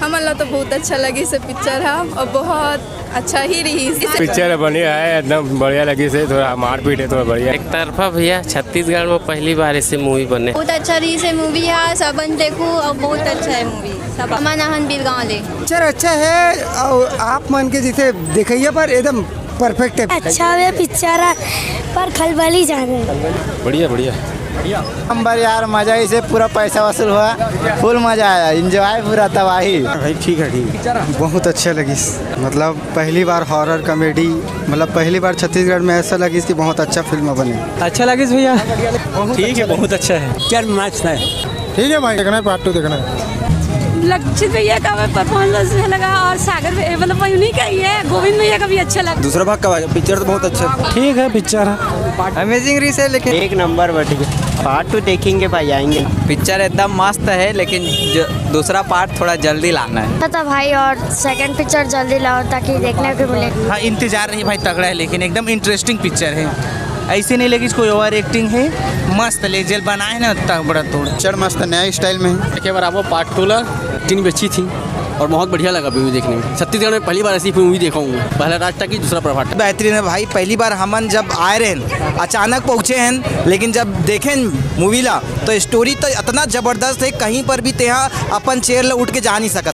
हमारा तो बहुत अच्छा लगी से पिक्चर है और बहुत अच्छा ही रही। पिक्चर बढ़िया है, एकदम बढ़िया लगी से, थोड़ा मारपीट है, थोड़ा बढ़िया। एक तरफा भैया छत्तीसगढ़ में पहली बार ऐसे मूवी बने। बहुत अच्छा रही से मूवी है, सबन देखो और बहुत अच्छा है मूवी। सब अमन बीरगांव ले पिक्चर अच्छा है और आप मन के जिसे देखिए पर एकदम परफेक्ट है। अच्छा है पिक्चर पर खलबली जाने बढ़िया बढ़िया नंबर यार, मजा ही से पूरा पैसा वसूल हुआ, फुल मजा आया, एंजॉय पूरा तबाही। भाई ठीक है, ठीक बहुत अच्छा लगी। मतलब पहली बार हॉरर कॉमेडी, मतलब पहली बार छत्तीसगढ़ में ऐसा लगी कि बहुत अच्छा फिल्म बने। अच्छा लगी भैया, ठीक है, बहुत अच्छा है। क्या मैच है, ठीक है भाई, देखना है, पार्ट 2 देखना है। लक्षित भैया का परफॉर्मेंस अच्छा लगा और सागर मतलब उन्हीं का ही है, गोविंद भैया का भी अच्छा लगा। दूसरा भाग का पिक्चर तो बहुत अच्छा, ठीक है पिक्चर अमेजिंग रीस है, लेकिन एक नंबर बढ़िया। पार्ट 2 देखेंगे भाई, आएंगे। पिक्चर एकदम मस्त है, लेकिन दूसरा पार्ट थोड़ा जल्दी लाना है। पता भाई, और सेकंड पिक्चर जल्दी लाओ ताकि देखने को मिले। हाँ, इंतजार नहीं भाई, तगड़ा है, लेकिन एकदम इंटरेस्टिंग पिक्चर है। ऐसे नहीं लगी कोई ओवर एक्टिंग है, मस्त ले जेल बनाए ना उतना बड़ा तोड़। पिक्चर मस्त नया स्टाइल में है। के बराबर पार्ट 2 एक्टिंग भी अच्छी थी और बहुत बढ़िया लगा मूवी देखने में। छत्तीसगढ़ में पहली बार ऐसी मूवी देखा हूँ, पहला राज था कि दूसरा प्रभात। बेहतरीन है भाई, पहली बार हमन जब आए रहे अचानक पहुँचे हैं, लेकिन जब देखें मूवी ला तो स्टोरी तो इतना जबरदस्त है, कहीं पर भी तेहा अपन चेयर ले उठ के जा नहीं सकता।